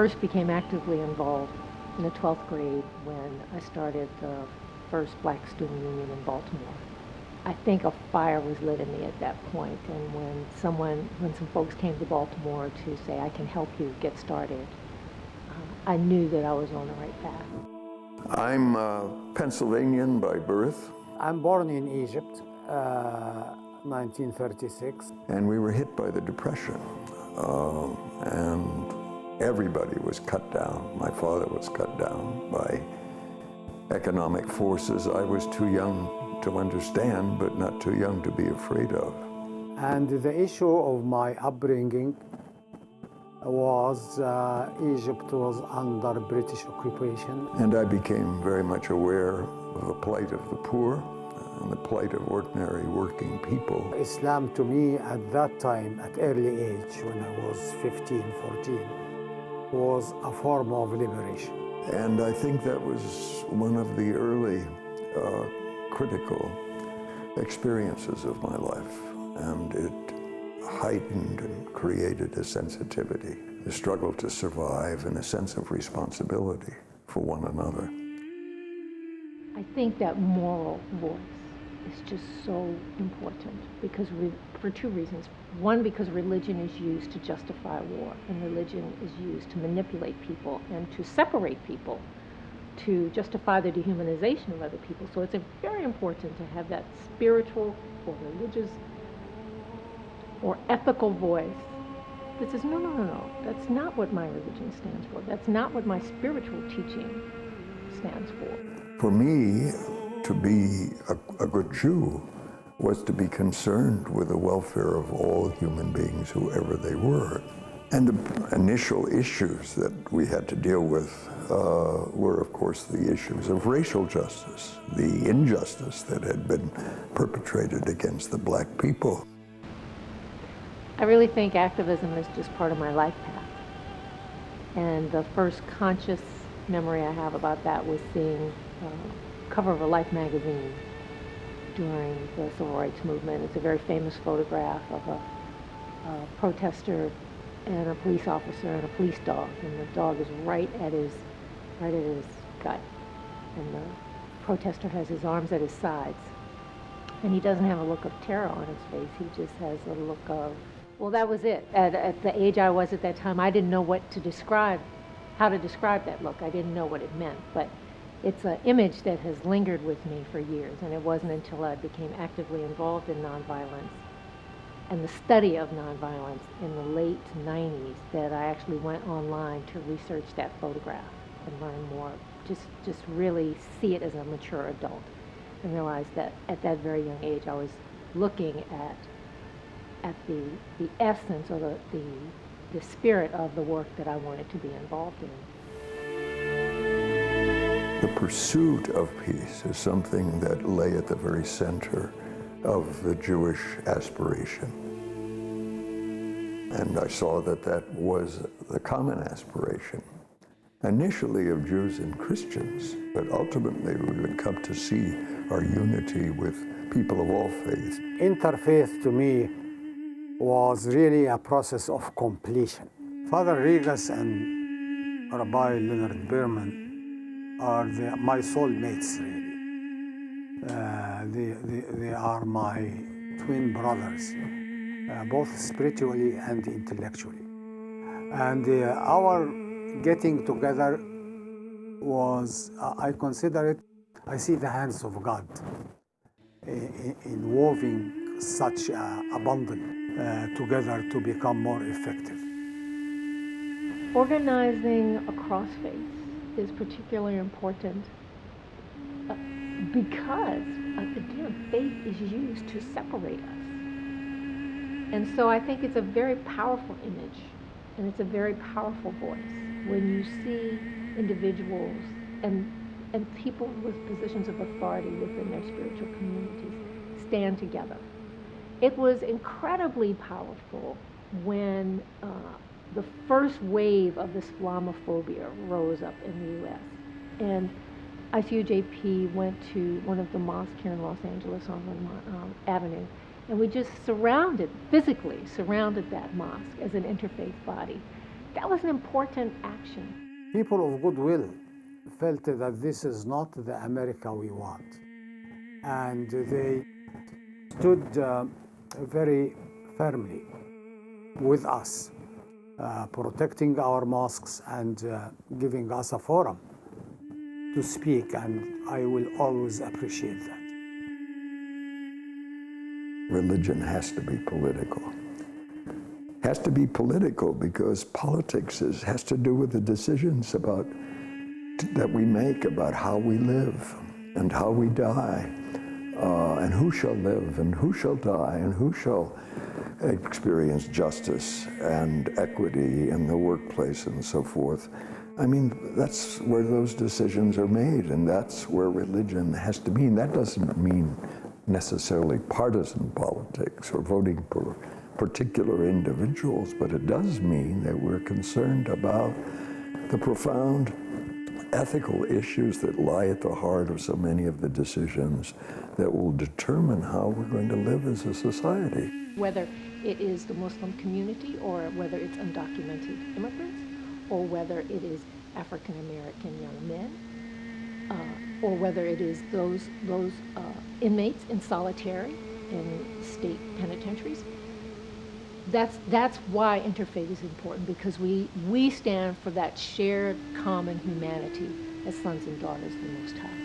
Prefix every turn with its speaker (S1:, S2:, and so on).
S1: first became actively involved in the 12th grade when I started the first Black Student Union in Baltimore. I think a fire was lit in me at that point, and when some folks came to Baltimore to say, I can help you get started, I knew that I was on the right path.
S2: I'm Pennsylvanian by birth.
S3: I'm born in Egypt, 1936.
S2: And we were hit by the Depression, and everybody was cut down. My father was cut down by economic forces I was too young to understand, but not too young to be afraid of.
S3: And the issue of my upbringing was Egypt was under British occupation.
S2: And I became very much aware of the plight of the poor and the plight of ordinary working people.
S3: Islam to me at that time, at early age, when I was 15, 14, was a form of liberation.
S2: And I think that was one of the early critical experiences of my life. And it heightened and created a sensitivity, a struggle to survive, and a sense of responsibility for one another.
S1: I think that moral voice is just so important because for two reasons. One, because religion is used to justify war, and religion is used to manipulate people and to separate people, to justify the dehumanization of other people. So it's very important to have that spiritual or religious or ethical voice that says, no, no, no, no, that's not what my religion stands for. That's not what my spiritual teaching stands for.
S2: For me, to be a good Jew was to be concerned with the welfare of all human beings, whoever they were. And the initial issues that we had to deal with were, of course, the issues of racial justice, the injustice that had been perpetrated against the black people.
S1: I really think activism is just part of my life path. And the first conscious memory I have about that was seeing the cover of a Life magazine during the Civil Rights Movement. It's a very famous photograph of a protester and a police officer and a police dog, and the dog is right at his gut, and the protester has his arms at his sides, and he doesn't have a look of terror on his face. He just has a look of, well, that was it. At the age I was at that time, I didn't know how to describe that look. I didn't know what it meant, but it's an image that has lingered with me for years, and it wasn't until I became actively involved in nonviolence and the study of nonviolence in the late 90s that I actually went online to research that photograph and learn more, just really see it as a mature adult, and realize that at that very young age I was looking at the essence or the spirit of the work that I wanted to be involved in.
S2: The pursuit of peace is something that lay at the very center of the Jewish aspiration. And I saw that that was the common aspiration, initially of Jews and Christians, but ultimately we would come to see our unity with people of all faiths.
S3: Interfaith to me was really a process of completion. Father Regas and Rabbi Leonard Berman are my soulmates, really. They are my twin brothers, both spiritually and intellectually. And our getting together was, I consider it, I see the hands of God in weaving such a bundle together to become more effective.
S1: Organizing across faith is particularly important because again, faith is used to separate us. And so I think it's a very powerful image, and it's a very powerful voice when you see individuals and people with positions of authority within their spiritual communities stand together. It was incredibly powerful when the first wave of Islamophobia rose up in the U.S. And ICUJP went to one of the mosques here in Los Angeles on Lemont Avenue, and we just physically surrounded that mosque as an interfaith body. That was an important action.
S3: People of goodwill felt that this is not the America we want. And they stood very firmly with us, protecting our mosques and giving us a forum to speak, and I will always appreciate that.
S2: Religion has to be political. Has to be political because politics has to do with the decisions that we make about how we live and how we die, and who shall live and who shall die and who shall experience justice and equity in the workplace and so forth. I mean, that's where those decisions are made, and that's where religion has to be. And that doesn't mean necessarily partisan politics or voting for particular individuals, but it does mean that we're concerned about the profound ethical issues that lie at the heart of so many of the decisions that will determine how we're going to live as a society.
S1: Whether it is the Muslim community or whether it's undocumented immigrants or whether it is African American young men or whether it is those inmates in solitary in state penitentiaries. That's why interfaith is important, because we stand for that shared common humanity as sons and daughters of the Most High.